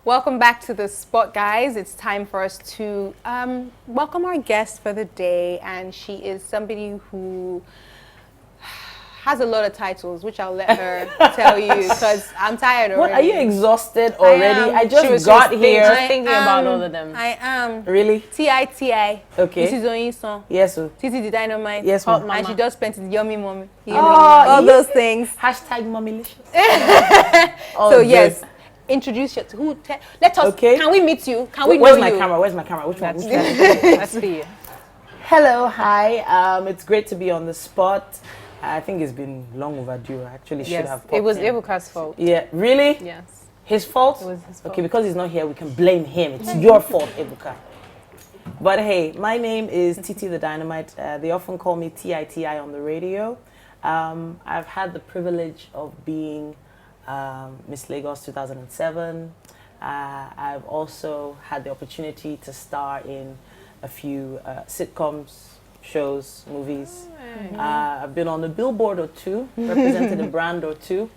Welcome back to the spot, guys. It's time for us to welcome our guest for the day, and she is somebody who has a lot of titles, which I'll let her tell you because I'm tired already. What, are you exhausted already? I just got here. Just thinking about all of them. I am. Really? T-I-T-I. Okay. This is Oyinson. Yes, sir. Titi Dynamite. Yes, ma'am. And she does plenty yummy mommy. You know, Oh, all yeah. those things. Hashtag mommylicious. So yes, introduce you to who? Let us. Okay. Can we meet you? Can we Where's know my you? camera? Where's my camera? Which one? Let's see you. Hello, hi. It's great to be on the spot. I think it's been long overdue. I actually should have. It was in. Ebuka's fault. Yeah, really? Yes. His fault? It was his fault. Okay, because he's not here, we can blame him. It's your fault, Ebuka. But hey, my name is Titi the Dynamite. They often call me T-I-T-I on the radio. I've had the privilege of being Miss Lagos 2007. I've also had the opportunity to star in a few sitcoms, shows, movies. I've been on a billboard or two, represented a brand or two.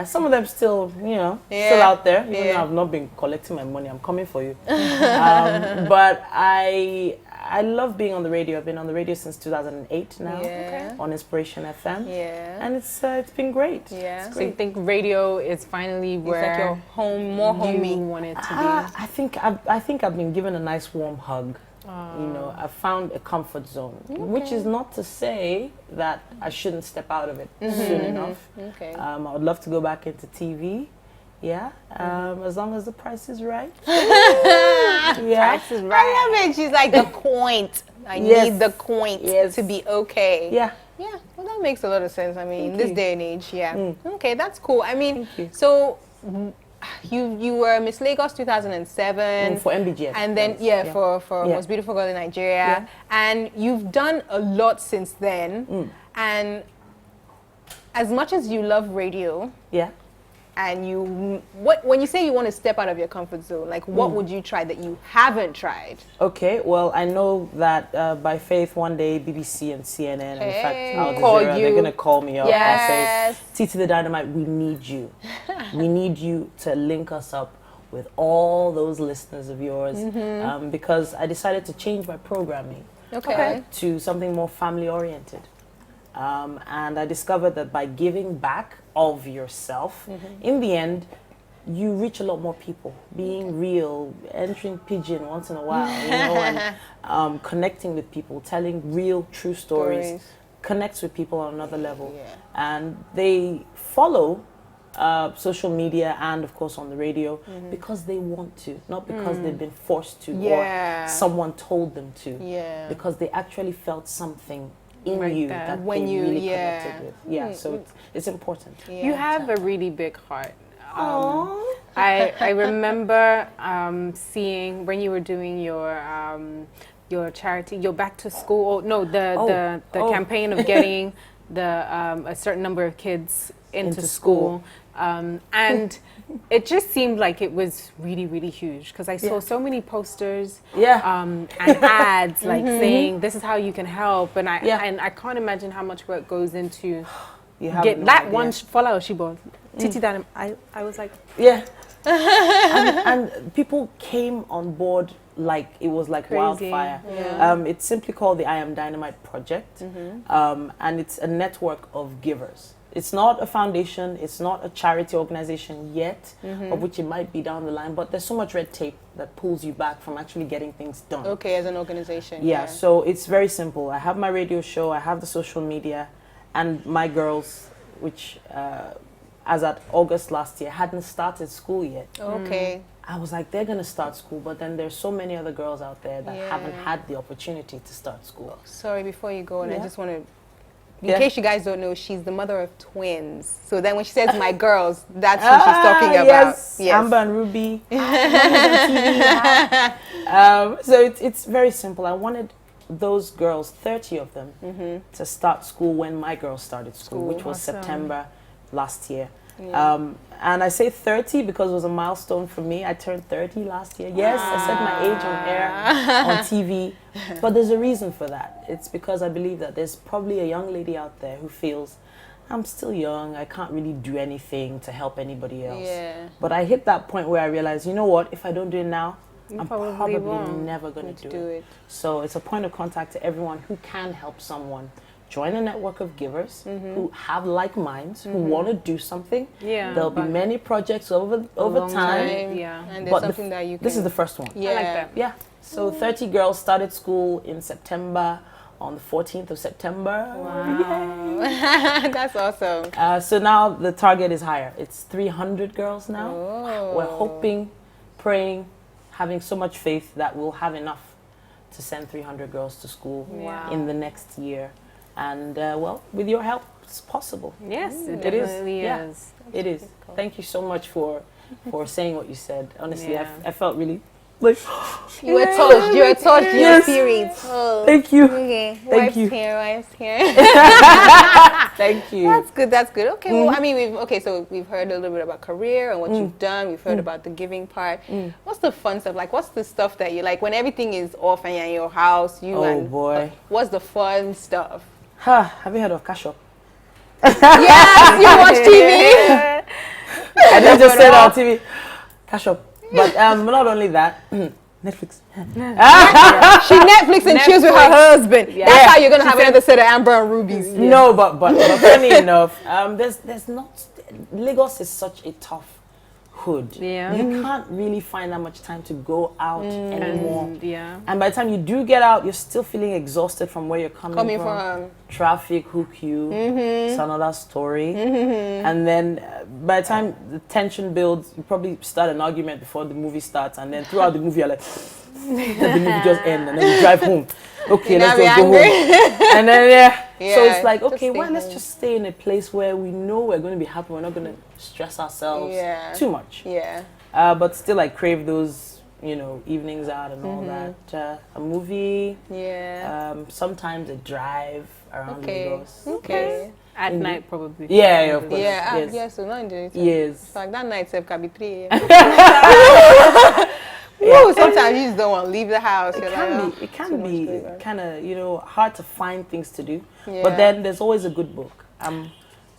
Some of them still, still out there. Even though I've not been collecting my money, I'm coming for you. But I love being on the radio. I've been on the radio since 2008 now, on Inspiration FM. And it's been great. So you think radio is finally where it's like your home, more homey. you want it to be? I think I've been given a nice warm hug. I found a comfort zone, which is not to say that I shouldn't step out of it soon enough. I would love to go back into TV. As long as the price is right. Price is right. I love it. She's like the point. I need the point to be okay. Yeah, well, that makes a lot of sense. I mean, this day and age, Okay, that's cool. I mean, so you were Miss Lagos 2007 for MBGS, and then for Most Beautiful Girl in Nigeria, and you've done a lot since then. And as much as you love radio, and when you say you want to step out of your comfort zone, like what would you try that you haven't tried? Okay, well, I know that by faith one day BBC and CNN, and in fact Al Jazeera, they're gonna call me up and say, Titi the Dynamite, we need you. We need you to link us up with all those listeners of yours, because I decided to change my programming to something more family oriented. And I discovered that by giving back of yourself, in the end, you reach a lot more people. Being real, entering pigeon once in a while, and connecting with people, telling real, true stories, connects with people on another level. And they follow social media and, of course, on the radio because they want to, not because they've been forced to or someone told them to, because they actually felt something in you that when you really connected with. So it's important. You have a really big heart. I remember seeing when you were doing your charity, your back to school. The campaign of getting a certain number of kids into school. And it just seemed like it was really, really huge because I saw so many posters and ads like saying this is how you can help, and I can't imagine how much work goes into get that one follow she bought. Titi Dynamite, I was like and people came on board like it was like wildfire. It's simply called the I Am Dynamite Project, and it's a network of givers. It's not a foundation, it's not a charity organization yet, of which it might be down the line, but there's so much red tape that pulls you back from actually getting things done. Okay, as an organization. So it's very simple. I have my radio show, I have the social media, and my girls, which as at August last year, hadn't started school yet. I was like, they're going to start school, but then there's so many other girls out there that haven't had the opportunity to start school. Sorry, before you go, and I just want to, in case you guys don't know, she's the mother of twins. So then when she says my girls, that's who she's talking about. Yes, Amber and Ruby. So it's very simple. I wanted those girls, 30 of them, to start school when my girls started school, which was September last year. And I say 30 because it was a milestone for me. I turned 30 last year. Yes, I said my age on air, on TV. But there's a reason for that. It's because I believe that there's probably a young lady out there who feels I'm still young. I can't really do anything to help anybody else. Yeah. But I hit that point where I realized, you know what? If I don't do it now, I'm probably probably never going to do it. So it's a point of contact to everyone who can help someone. Join a network of givers who have like minds, who want to do something. Yeah. There'll be many projects over time. Yeah. And there's something that you can... This is the first one. Yeah. I like that. Yeah. So 30 girls started school in September, on the 14th of September. Wow. That's awesome. So now the target is higher. It's 300 girls now. Oh. We're hoping, praying, having so much faith that we'll have enough to send 300 girls to school in the next year. And well, with your help, it's possible. Yes, it is. definitely is. Yeah, it is. Cool. Thank you so much for saying what you said. Honestly, I felt really like you were touched. You were touched. Your spirit. Oh. Thank you. Okay. Thank you. Wife's here. Thank you. That's good. That's good. Okay. Well, I mean, so we've heard a little bit about career and what you've done. We've heard about the giving part. What's the fun stuff? Like, what's the stuff that you like when everything is off and you're in your house? Boy. What's the fun stuff? Have you heard of Cash Up? Yes, you watch TV. I didn't just say that on TV. Cash Up. But not only that, Netflix. She Netflix and chills with her husband. Yeah. That's how you're gonna have another set of Amber and Rubies. Yeah. No, but funny enough, there's not. Lagos is such a tough hood. Yeah. You can't really find that much time to go out anymore. And by the time you do get out, you're still feeling exhausted from where you're coming from. Traffic hook you. It's another story. And then by the time the tension builds, you probably start an argument before the movie starts, and then throughout the movie you're like, the movie just ends, and then you drive home. Okay, let's just go home. And then so it's like, okay, let's just stay in a place where we know we're going to be happy. We're not going to stress ourselves too much. Yeah. But still, I crave those, evenings out and all that. A movie. Yeah. Sometimes a drive around Lagos. Okay. At night, probably. Yeah, of course. Yeah. Yes. So not in the daytime. Yes. Like that night, it can be 3 a.m. Woo, sometimes you just don't want to leave the house. It can be kind of, hard to find things to do. Yeah. But then there's always a good book. I'm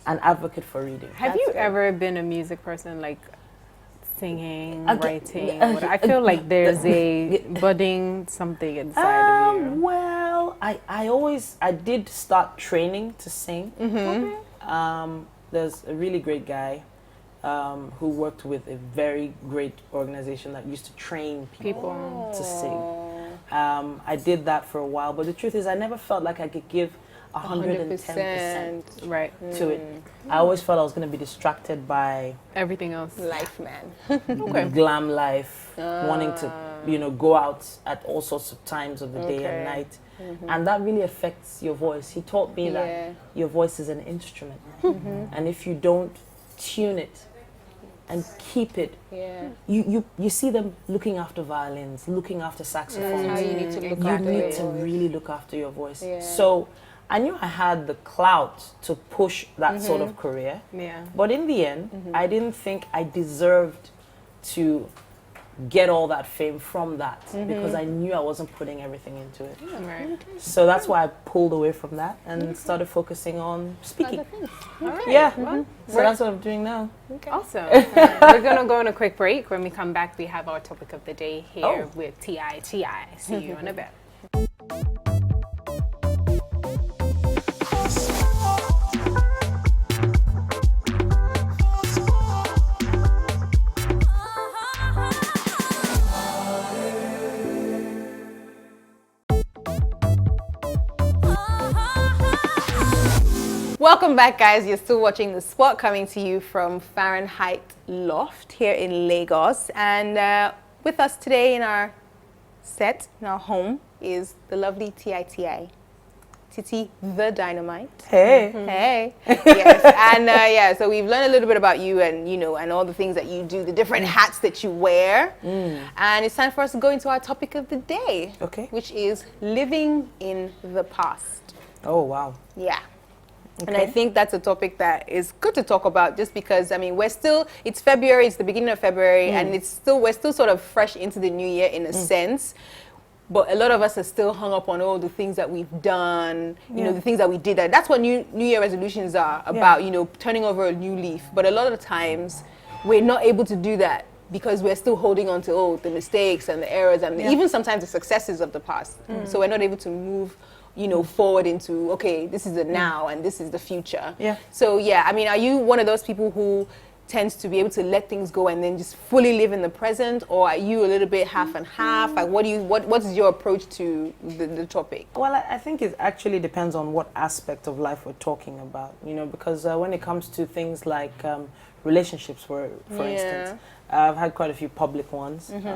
an advocate for reading. Have you ever been a music person, like singing, writing? I feel like there's a budding something inside of you. Well, I did start training to sing. There's a really great guy who worked with a very great organization that used to train people to sing. I did that for a while, but the truth is I never felt like I could give 110% to it. I always felt I was going to be distracted by everything else. Life, man. Glam life, wanting to, go out at all sorts of times of the day and night. And that really affects your voice. He taught me that your voice is an instrument. And if you don't tune it and keep it, you see them looking after violins, looking after saxophones. How you need to look after your voice. Really look after your voice. So I knew I had the clout to push that sort of career. But in the end, I didn't think I deserved to get all that fame from that because I knew I wasn't putting everything into it. So that's why I pulled away from that and started focusing on speaking. So that's what I'm doing now. Awesome. We're going to go on a quick break. When we come back, we have our topic of the day here with Titi. See you in a bit. Welcome back, guys. You're still watching The Spot, coming to you from Fahrenheit Loft here in Lagos. And with us today in our set, in our home, is the lovely Titi the Dynamite. Hey. Hey. Yes. And so we've learned a little bit about you and, and all the things that you do, the different hats that you wear. And it's time for us to go into our topic of the day. Okay. Which is living in the past. Oh, wow. Yeah. Okay. And I think that's a topic that is good to talk about just because, it's February, it's the beginning of February, and we're still sort of fresh into the new year in a sense. but a lot of us are still hung up on all the things that we've done, you know, the things that we did. That's what New Year resolutions are about, you know, turning over a new leaf. But a lot of the times, we're not able to do that because we're still holding on to, the mistakes and the errors and even sometimes the successes of the past. So we're not able to move, you know, forward into, okay, this is the now and this is the future. So I mean, are you one of those people who tends to be able to let things go and then just fully live in the present, or are you a little bit half and half? Like, what's your approach to the topic? Well, I think it actually depends on what aspect of life we're talking about, you know, because when it comes to things like relationships, for instance, I've had quite a few public ones that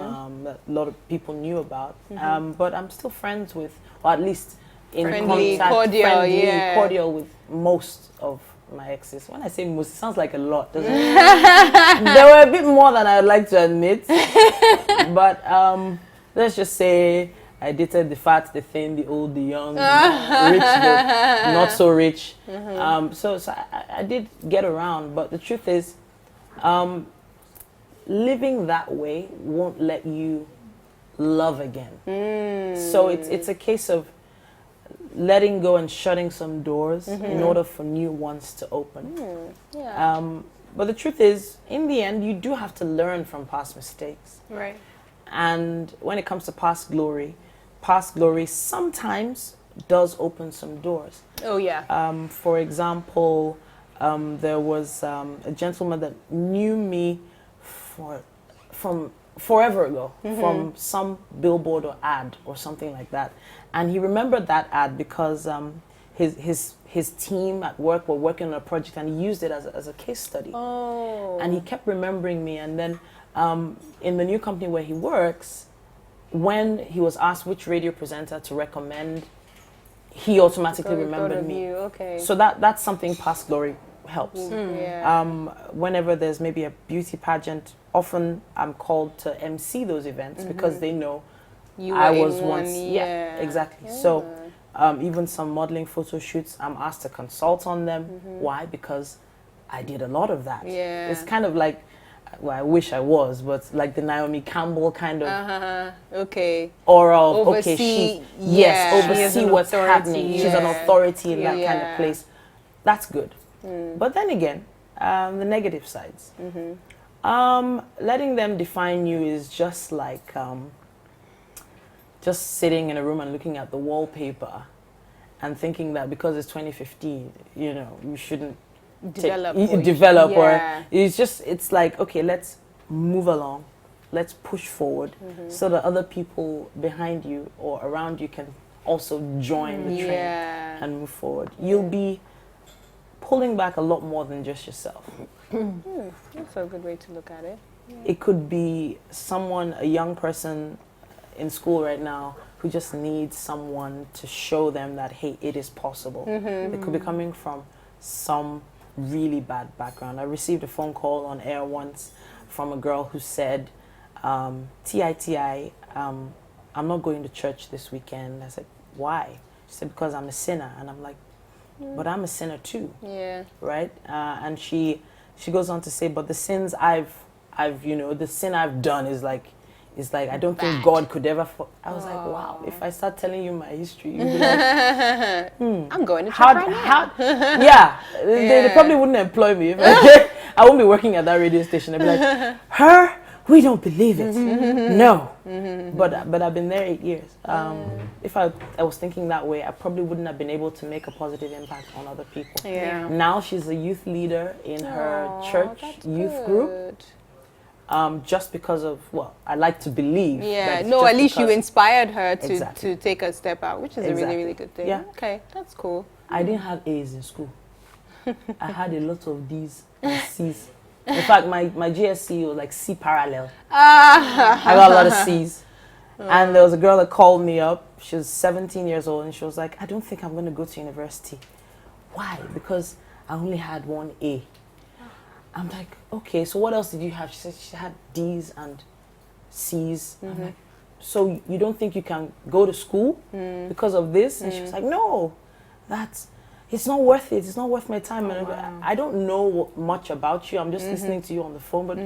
a lot of people knew about, but I'm still friends with, or at least in contact, cordial with most of my exes. When I say most, it sounds like a lot, doesn't it? There were a bit more than I'd like to admit. But let's just say I dated the fat, the thin, the old, the young, rich, the not so rich. So I did get around, but the truth is, living that way won't let you love again. So it's a case of letting go and shutting some doors in order for new ones to open. But the truth is, in the end, you do have to learn from past mistakes. Right. And when it comes to past glory sometimes does open some doors. Oh, yeah. For example, there was a gentleman that knew me from forever ago, from some billboard or ad or something like that. And he remembered that ad because his team at work were working on a project, and he used it as a case study. And he kept remembering me. And then in the new company where he works, when he was asked which radio presenter to recommend, he automatically remembered me. So that's something past glory helps. Whenever there's maybe a beauty pageant, often I'm called to MC those events because they know I was once. Exactly. So even some modeling photo shoots, I'm asked to consult on them. Why? Because I did a lot of that. It's kind of like, well, I wish I was, but like the Naomi Campbell kind of aura of, oversee what's happening. She's an authority in that kind of place. That's good. But then again, the negative sides. Letting them define you is just like just sitting in a room and looking at the wallpaper and thinking that because it's 2015, you know, you shouldn't develop or it's like, okay, let's move along, let's push forward so that other people behind you or around you can also join the train and move forward. You'll be pulling back a lot more than just yourself. That's a good way to look at it. It could be someone, a young person in school right now who just needs someone to show them that, hey, it is possible. It could be coming from some really bad background. I received a phone call on air once from a girl who said, TITI, I'm not going to church this weekend. I said, why? She said, because I'm a sinner. And I'm like, but I'm a sinner too. Right? And she goes on to say, but the sins I've the sin I've done is like I don't think God could ever. I was like, wow. If I start telling you my history, you'd be like, I'm going to church right now. They probably wouldn't employ me. If I won't be working at that radio station. I'd be like, her? We don't believe it. No. But I've been there 8 years. If I was thinking that way, I probably wouldn't have been able to make a positive impact on other people. Now she's a youth leader in her church youth group. Just because of, well, I like to believe. At least you inspired her to take a step out, which is a really, really good thing. Okay, that's cool. I didn't have A's in school. I had a lot of D's and C's. In fact, my GSC was like C parallel. I got a lot of C's. And there was a girl that called me up. She was 17 years old, and she was like, I don't think I'm going to go to university. Why? Because I only had one A. I'm like, okay, so what else did you have? She said she had D's and C's. I'm like, so you don't think you can go to school because of this? And she was like, no, it's not worth it. It's not worth my time. And I don't know much about you. I'm just listening to you on the phone. But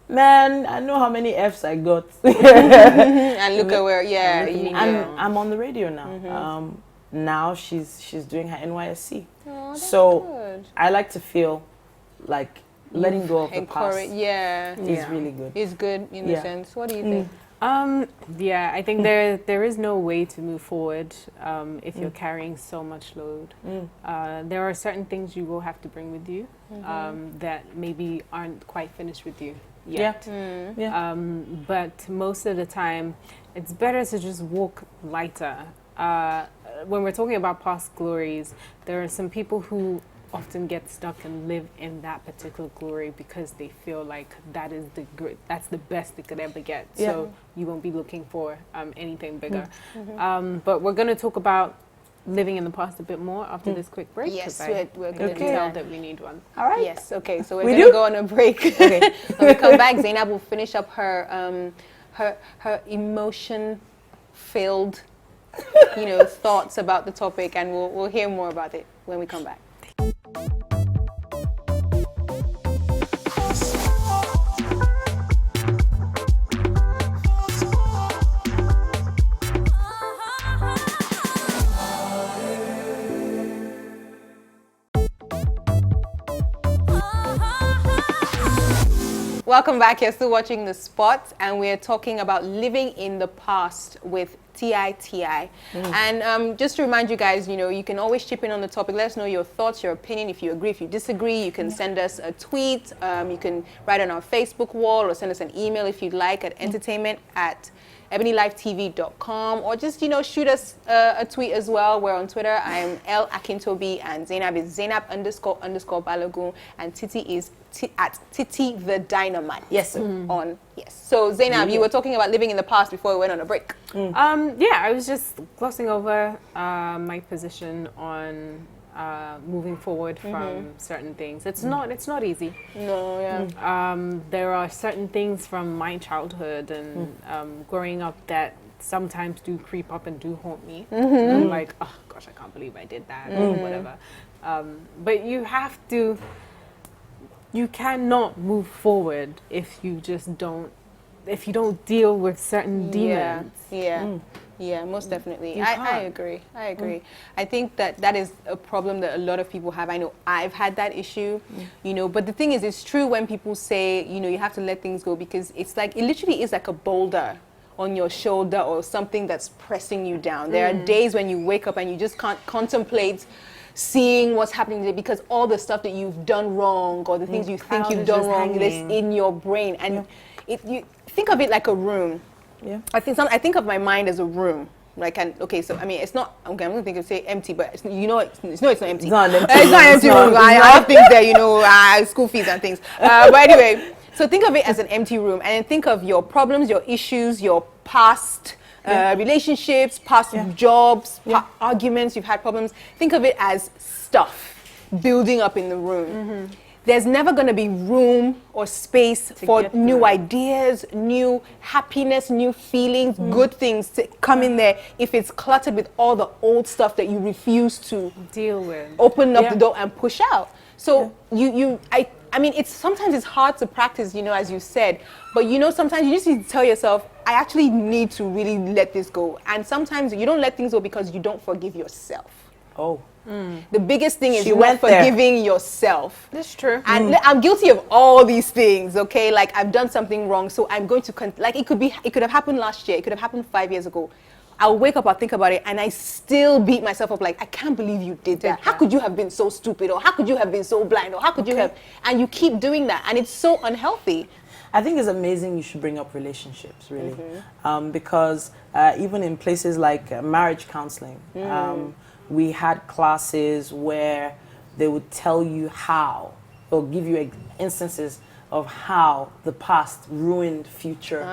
Man, I know how many F's I got. And look at where, I'm on the radio now. Now she's doing her NYSC. Oh, so good. I like to feel like letting go of the past. Is really good. It's good in a sense. What do you think? I think there is no way to move forward if you're carrying so much load. There are certain things you will have to bring with you that maybe aren't quite finished with you yet. But most of the time, it's better to just walk lighter. When we're talking about past glories, there are some people who often get stuck and live in that particular glory because they feel like that's the best they could ever get. So you won't be looking for anything bigger. But we're going to talk about living in the past a bit more after this quick break. Yes, we're going to tell that we need one. All right. Yes. Okay. So we're going to go on a break. Okay. When we come back, Zainab will finish up her her emotion-filled, thoughts about the topic, and we'll hear more about it when we come back. Welcome back. You're still watching The Spot, and we're talking about living in the past with Titi. And just to remind you guys, you can always chip in on the topic. Let us know your thoughts, your opinion. If you agree, if you disagree, you can send us a tweet. You can write on our Facebook wall or send us an email if you'd like at entertainment@EbonyLifeTV.com, or just, shoot us a tweet as well. We're on Twitter. I'm L Akintobi, and Zainab is Zainab__Balogun, and Titi is at Titi the Dynamite. Yes, sir. So Zainab, you were talking about living in the past before we went on a break. I was just glossing over my position on moving forward from certain things. It's not easy. No, there are certain things from my childhood and growing up that sometimes do creep up and do haunt me. I'm like, oh gosh, I can't believe I did that or whatever. But you cannot move forward if you don't deal with certain demons. Yeah, most definitely. I agree. I think that is a problem that a lot of people have. I know I've had that issue, but the thing is, it's true when people say, you have to let things go, because it literally is like a boulder on your shoulder or something that's pressing you down. There are days when you wake up and you just can't contemplate seeing what's happening today, because all the stuff that you've done wrong or the things you think you've done wrong is in your brain. And you think of it like a room. I think of my mind as a room. It's not, I'm going to say empty, but it's not empty. It's not an empty room. I have things there, school fees and things. But anyway, so think of it as an empty room, and then think of your problems, your issues, your past relationships, past jobs, arguments, you've had problems. Think of it as stuff building up in the room. There's never going to be room or space for new ideas, new happiness, new feelings, good things to come in there if it's cluttered with all the old stuff that you refuse to deal with. Open up the door and push out. So sometimes it's hard to practice, as you said, but sometimes you just need to tell yourself, I actually need to really let this go. And sometimes you don't let things go because you don't forgive yourself. The biggest thing is not forgiving yourself. That's true. And I'm guilty of all these things, okay? Like, I've done something wrong, so I'm going to, it could have happened last year, it could have happened 5 years ago. I'll wake up, I'll think about it, and I still beat myself up like, I can't believe you did that. How could you have been so stupid? Or how could you have been so blind? Or how could you have... And you keep doing that, and it's so unhealthy. I think it's amazing you should bring up relationships, really. Because even in places like marriage counseling, we had classes where they would tell you how, or give you instances of how the past ruined future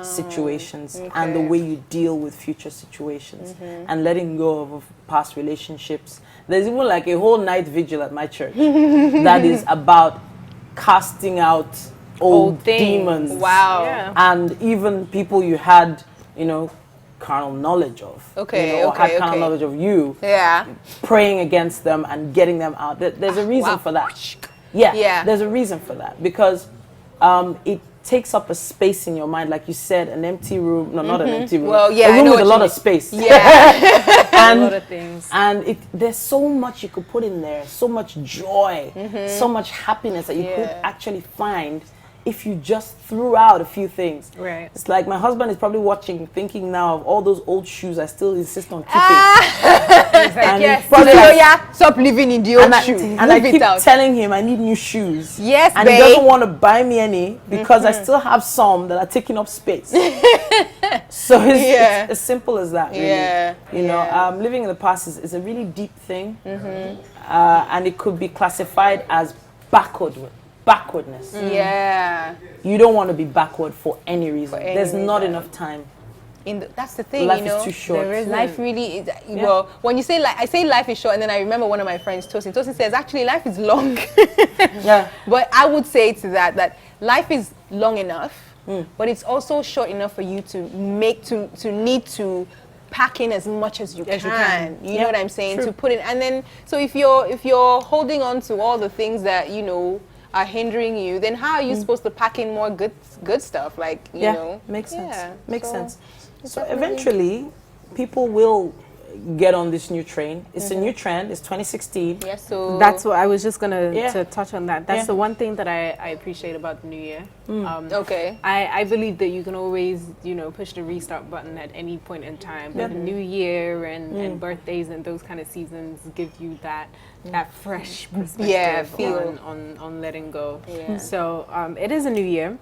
situations and the way you deal with future situations and letting go of past relationships. There's even like a whole night vigil at my church that is about casting out old demons. Wow. And even people you had, carnal knowledge of. Had carnal knowledge of you. Praying against them and getting them out. There's a reason for that. There's a reason for that, because takes up a space in your mind, like you said, an empty room. No, not an empty room. Well, yeah, a room with a lot of space. Yeah, and a lot of things. And there's so much you could put in there, so much joy, so much happiness that you could actually find if you just threw out a few things. Right. It's like my husband is probably watching, thinking now of all those old shoes I still insist on keeping. And yes. Stop living in the old shoes. And I keep telling him I need new shoes. Yes, and he doesn't want to buy me any because I still have some that are taking up space. So it's as simple as that, really. Yeah. You know, living in the past is a really deep thing. And it could be classified as backwardness. Yeah. You don't want to be backward for any reason. There's not enough time. That's the thing, life is too short. Life really is, well, when you say I say life is short, and then I remember one of my friends, Tosin says, actually life is long. Yeah. But I would say to that life is long enough, but it's also short enough for you to need to pack in as much as you can. You know what I'm saying? True. To put in, and then so if you're holding on to all the things that are hindering you, then how are you supposed to pack in more good stuff? Like you know, makes sense. Yeah, makes sense. So eventually, people will get on this new train. It's a new trend. It's 2016. Yes, so that's what I was just gonna to touch on that. That's the one thing that I appreciate about the new year. Okay. I believe that you can always push the restart button at any point in time. But the new year and birthdays and those kind of seasons give you that fresh perspective on letting go. Yeah. So it is a new year,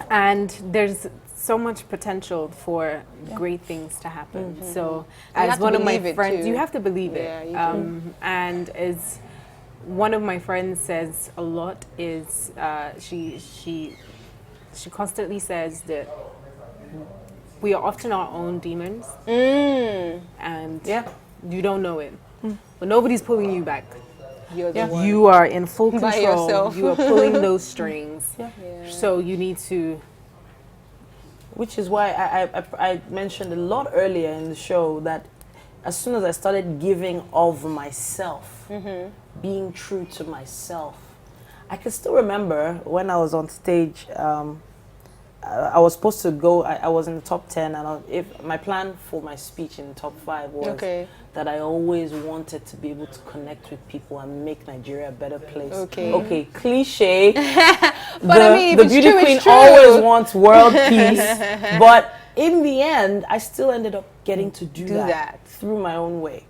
and there's so much potential for great things to happen. So as one of my friends, you have to believe it. And as one of my friends says a lot is she constantly says that we are often our own demons, and you don't know it, but nobody's pulling you back. You're the one. You are in full control. By yourself. You are pulling those strings. So you need to. Which is why I mentioned a lot earlier in the show that as soon as I started giving of myself, being true to myself, I can still remember when I was on stage, I was supposed to go, I was in the top 10, and my plan for my speech in the top 5 was that I always wanted to be able to connect with people and make Nigeria a better place. Okay, cliche. But I mean, the beauty queen always wants world peace. But in the end, I still ended up getting to do that through my own way.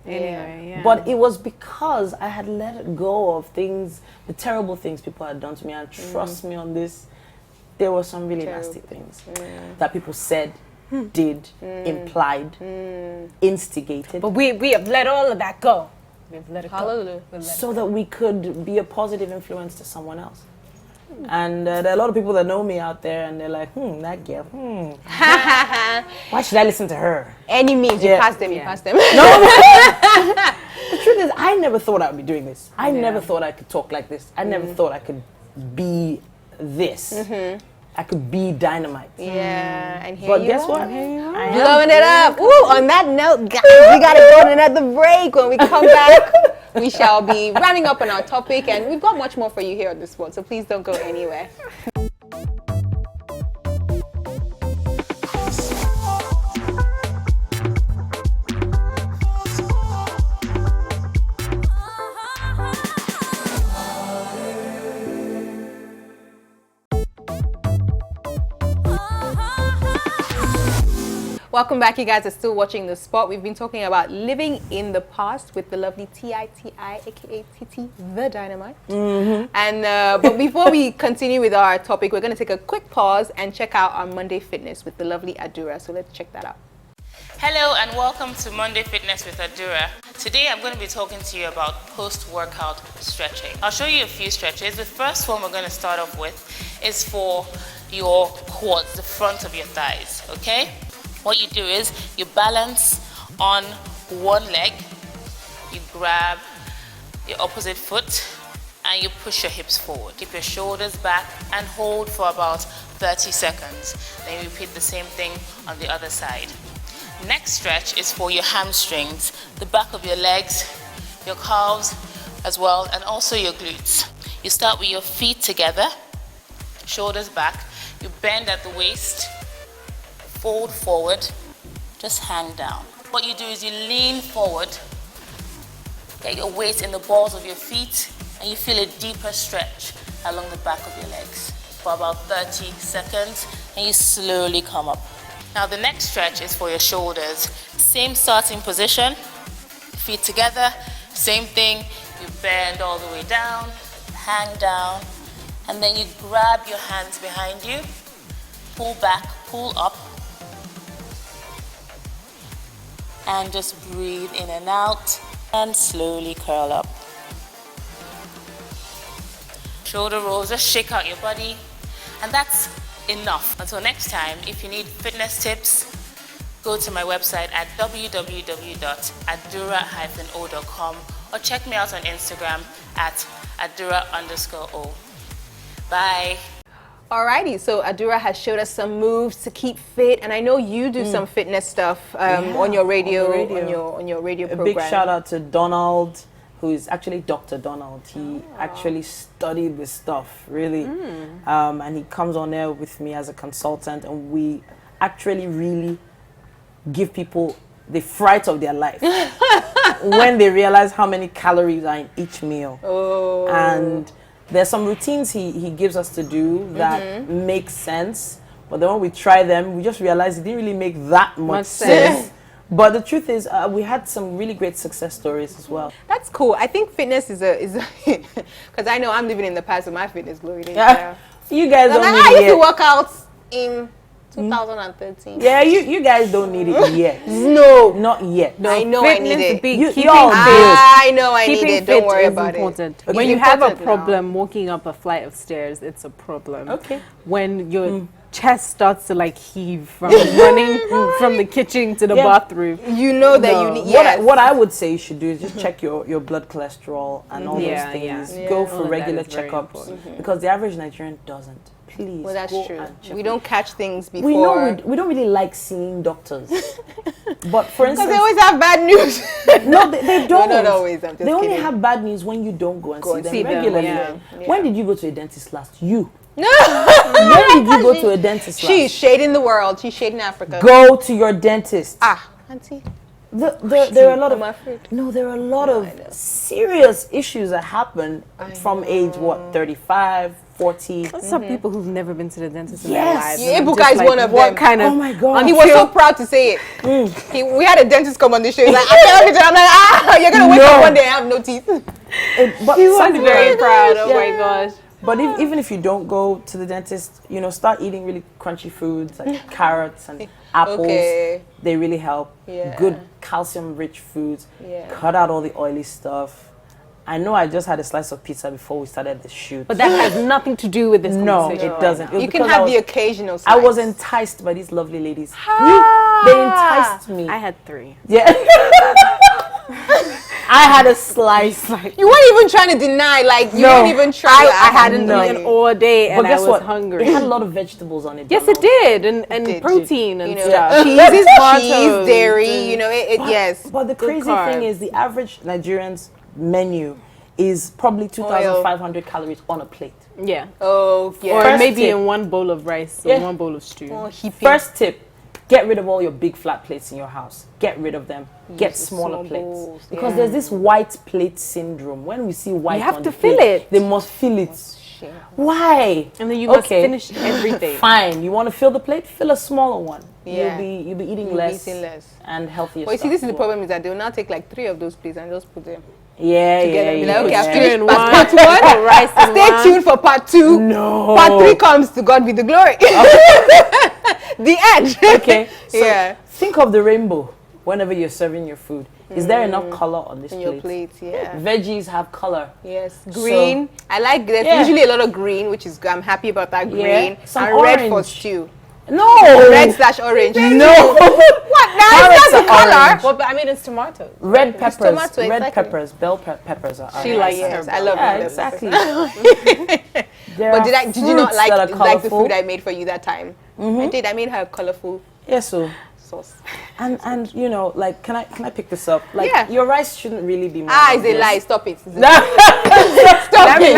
But it was because I had let go of things, the terrible things people had done to me. And trust me on this, there were some really nasty things that people said, did, implied, instigated. But we have let all of that go. We've let it go. So that we could be a positive influence to someone else. And there are a lot of people that know me out there, and they're like, that girl, why should I listen to her? Any means, you pass them, you pass them. No, the truth is, I never thought I would be doing this. I never thought I could talk like this. I never thought I could be this. I could be Dynamite. Yeah, and here but you guess are. what? Blowing it up. Ooh, on that note, guys, we gotta go on another break. When we come back, we shall be rounding up on our topic, and we've got much more for you here on the spot, so please don't go anywhere. Welcome back, you guys are still watching The Spot. We've been talking about living in the past with the lovely Titi, aka Titi the Dynamite. And but before we continue with our topic, we're going to take a quick pause and check out our Monday Fitness with the lovely Adura. So let's check that out. Hello and welcome to Monday Fitness with Adura. Today I'm going to be talking to you about post-workout stretching. I'll show you a few stretches. The first one we're going to start off with is for your quads, the front of your thighs, okay? What you do is you balance on one leg, you grab your opposite foot and you push your hips forward. Keep your shoulders back and hold for about 30 seconds. Then you repeat the same thing on the other side. Next stretch is for your hamstrings, the back of your legs, your calves as well, and also your glutes. You start with your feet together shoulders back. You bend at the waist, fold forward, just hang down. What you do is you lean forward, get your weight in the balls of your feet, and you feel a deeper stretch along the back of your legs for about 30 seconds, and you slowly come up. Now the next stretch is for your shoulders. Same starting position, feet together, same thing. You bend all the way down, hang down, and then you grab your hands behind you, pull back, pull up, and just breathe in and out, and slowly curl up. Shoulder rolls, just shake out your body, and that's enough. Until next time, if you need fitness tips, go to my website at www.adura-o.com or check me out on Instagram at adura_o. Bye. Alrighty, so Adura has showed us some moves to keep fit, and I know you do some fitness stuff on your radio, on your radio program. A big shout out to Donald, who is actually Dr. Donald. He actually studied this stuff, really, and he comes on air with me as a consultant, and we actually really give people the fright of their life when they realize how many calories are in each meal. And there's some routines he gives us to do that make sense, but then when we try them, we just realize it didn't really make that much sense. But the truth is, we had some really great success stories as well. That's cool. I think fitness is because I know I'm living in the past of my fitness glory days. Yeah. You guys don't need I used it to work out in 2013. Yeah, you guys don't need it yet. No, not yet. No, I know I need it. I know I need it. Don't worry about it. Okay. When you have a problem walking up a flight of stairs, it's a problem. Okay. When your chest starts to like heave from running from the kitchen to the bathroom, you know that you need. What I would say you should do is just check your blood cholesterol and all those things. Go for regular checkups because the average Nigerian doesn't. Please. Well, that's true. We don't catch things before. We know we don't really like seeing doctors. But for instance, because they always have bad news. No, they don't. No, not always. I'm just they only kidding. have bad news when you don't go and see them regularly. Yeah. When did you go to a dentist last? You. No. When did you go to a dentist last? She's shading the world. She's shading Africa. Go to your dentist. Auntie. There are a lot of serious issues that happen from age 35, 40. Some people who've never been to the dentist in their lives. Ebuka is one of them. Oh my God! He was so proud to say it. We had a dentist come on the show. He's like, I'm like, you're gonna wake up one day and have no teeth. But he was very proud. Oh my gosh. But even if you don't go to the dentist, start eating really crunchy foods like carrots and apples. They really help. Good calcium-rich foods. Cut out all the oily stuff. I know I just had a slice of pizza before we started the shoot. But that has nothing to do with this conversation. No, it doesn't. You can have the occasional slice. I was enticed by these lovely ladies. They enticed me. I had 3. Yeah. I had a slice. You weren't even trying to deny, you weren't even trying. I hadn't eaten all day and I was hungry. It had a lot of vegetables on it. Yes, it did. And protein and stuff. Cheese, dairy, yes. But the crazy thing is the average Nigerian's menu is probably 2,500 calories on a plate. Yeah. Oh, yeah. Or maybe in one bowl of rice or one bowl of stew. First tip. Get rid of all your big flat plates in your house. Get rid of them. Get smaller plates. Because there's this white plate syndrome. When we see white, you have to fill it. They must fill it. Why? And then you must finish everything. Fine. You want to fill the plate? Fill a smaller one. Yeah. You'll be eating less and healthier. But you see, this is the problem is that they'll now take 3 of those plates and just put them. Okay, I've finished part 1. Stay tuned for part 2. No. Part 3 comes, to God be the glory. The edge. Okay. So think of the rainbow whenever you're serving your food. Is there enough color on this plate? Your plate, Veggies have color. Yes. Green. I like that. Usually a lot of green, which is I'm happy about that green. Some and orange. Red for stew. No. Red/orange. No. What? Now it's not the color. Well, but I mean, it's tomato. Red peppers. Peppers. Bell peppers are. She likes her. I love them. Exactly. But did you not like the food I made for you that time? I did. I made her colorful. Yes, so sauce. And you know, like, can I pick this up? Like, your rice shouldn't really be more. It's a lie. Stop it. Stop it.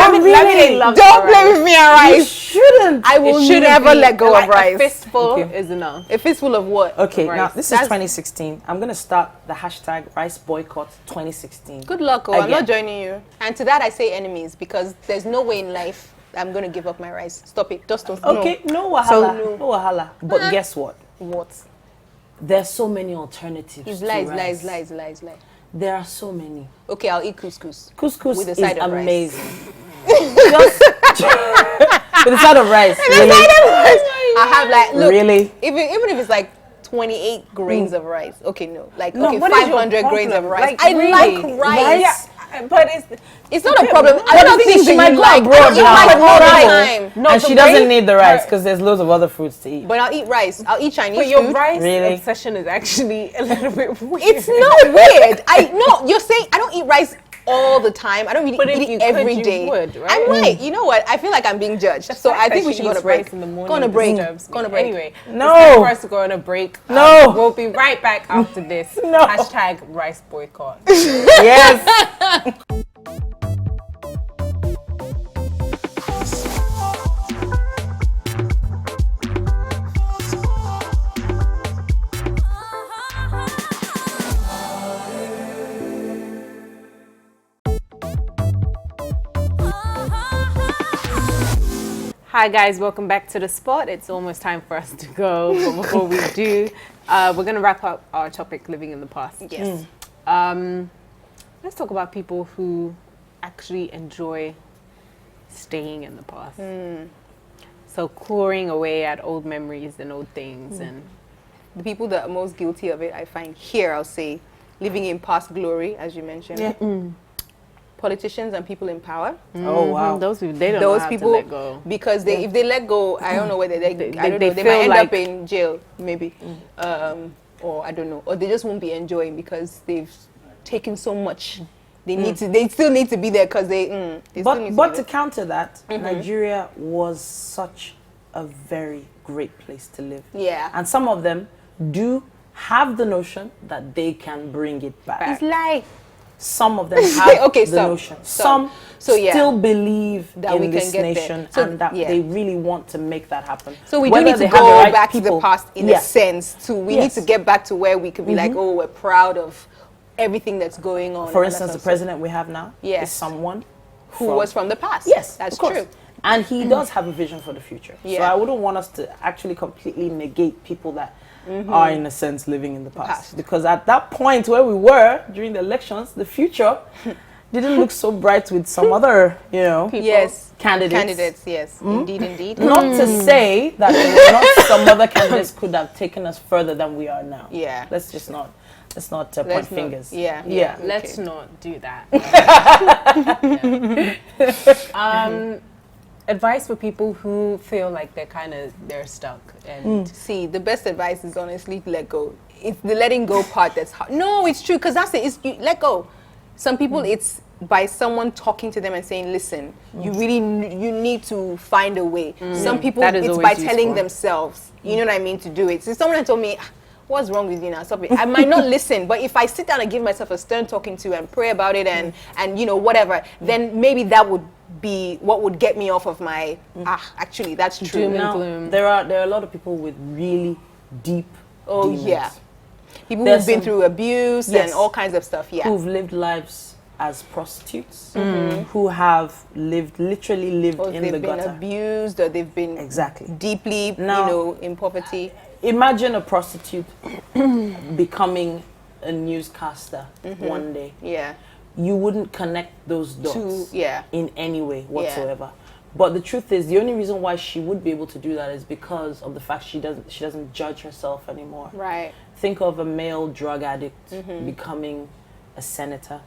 Don't play with me on rice. You shouldn't. I will never let go of rice. A fistful is enough. A fistful of what? Okay, now this is 2016. I'm gonna start the hashtag rice boycott 2016. Good luck, I'm not joining you. And to that I say enemies, because there's no way in life I'm gonna give up my rice. Stop it. Just don't. Okay, no wahala. No wahala. But guess what? What? There's so many alternatives. Lies. There are so many. Okay, I'll eat couscous. Couscous with a side of amazing. Rice. With a side of rice. Really? I have like, look, really? Even if it's like 28 grains of rice. Okay, no. Like, okay, 500 grains of rice. Like, I like rice. Yeah, but it's not a problem. I don't think she might like abroad all the time. No, and she doesn't need the rice because there's loads of other fruits to eat. But I'll eat rice. I'll eat Chinese food. But your rice really? obsession is actually a little bit weird. It's not weird. You're saying I don't eat rice all the time. I don't really eat it every day. You would, right? I might. You know what? I feel like I'm being judged. So I think we should go on a break. In the morning go on a break. Go on a break. Anyway, no. It's time for us to go on a break. No. We'll be right back after this. No. Hashtag rice boycott. Yes. Hi guys, welcome back to the spot. It's almost time for us to go, but before we do, we're going to wrap up our topic, living in the past. Yes. Let's talk about people who actually enjoy staying in the past. So clawing away at old memories and old things. And the people that are most guilty of it, I find here, I'll say, living in past glory, as you mentioned. Yeah. Politicians and people in power. Oh wow, those people, they don't know how to let go. Because if they let go, I don't know whether I don't know, they might end up in jail maybe, or I don't know, or they just won't be enjoying because they've taken so much. They still need to be there because they but to counter that, Nigeria was such a very great place to live. Yeah, and some of them do have the notion that they can bring it back. It's like. Some of them have the notion. Some still believe that in we this can get nation there. and that they really want to make that happen. So we do need to go back to the past in a sense too. We need to get back to where we could be like, oh, we're proud of everything that's going on. For instance, the president we have now is someone who was from the past. Yes, that's true. And he does have a vision for the future. So I wouldn't want us to actually completely negate people that are in a sense living in the past. Because at that point where we were during the elections, the future didn't look so bright with some other, people, candidates. Yes, indeed. Not to say that not some other candidates could have taken us further than we are now. Yeah. Let's not point fingers. Let's not do that. Advice for people who feel like they're stuck and see, the best advice is honestly to let go. It's the letting go part that's hard. No, it's true, because that's it. It's you let go. Some people it's by someone talking to them and saying, listen, you need to find a way. Some people it's by telling themselves, you know what I mean, to do it. So someone told me, what's wrong with you now? Stop it. I might not listen, but if I sit down and give myself a stern talking to and pray about it and whatever, then maybe that would be what would get me off of my actually that's true. Doom and gloom. There are a lot of people with really deep demons. People who've been through abuse and all kinds of stuff, who've lived lives as prostitutes, who have literally lived in the gutter. They've been abused, or they've been deeply in poverty. Imagine a prostitute becoming a newscaster one day. Yeah. You wouldn't connect those dots in any way whatsoever. But the truth is, the only reason why she would be able to do that is because of the fact she doesn't judge herself anymore. Right. Think of a male drug addict becoming a senator,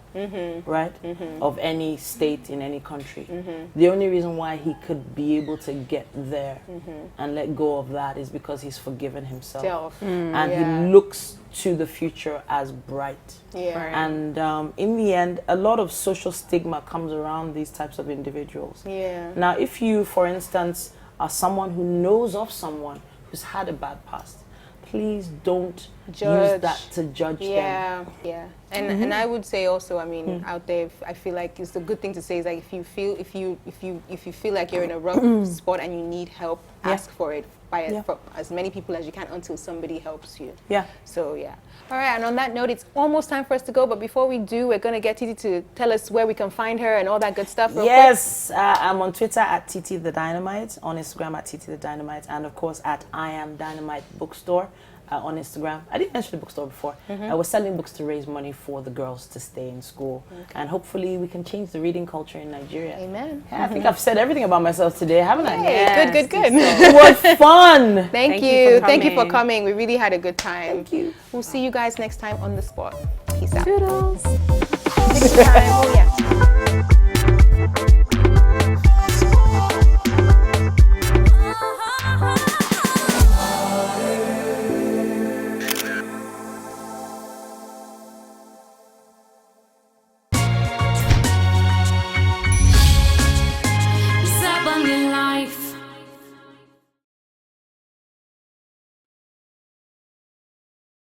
right? Of any state in any country. The only reason why he could be able to get there and let go of that is because he's forgiven himself. And he looks to the future as bright. And in the end, a lot of social stigma comes around these types of individuals. Now, if you, for instance, are someone who knows of someone who's had a bad past, please don't use that to judge them. Yeah. And I would say also, I mean, out there, I feel like it's a good thing to say is like if you feel like you're in a rough spot and you need help, ask for it for as many people as you can until somebody helps you. Yeah. So yeah. All right, and on that note, it's almost time for us to go. But before we do, we're going to get Titi to tell us where we can find her and all that good stuff. Yes, I'm on Twitter at Titi the Dynamite, on Instagram at Titi the Dynamite, and of course at I Am Dynamite Bookstore on Instagram. I didn't mention the bookstore before. I was selling books to raise money for the girls to stay in school. And hopefully we can change the reading culture in Nigeria. Amen. Yeah, I think I've said everything about myself today, haven't I? Yes. Good. It was fun. Thank you. Thank you for coming. We really had a good time. Thank you. We'll see you guys next time on The Spot. Peace out. Toodles. Next time.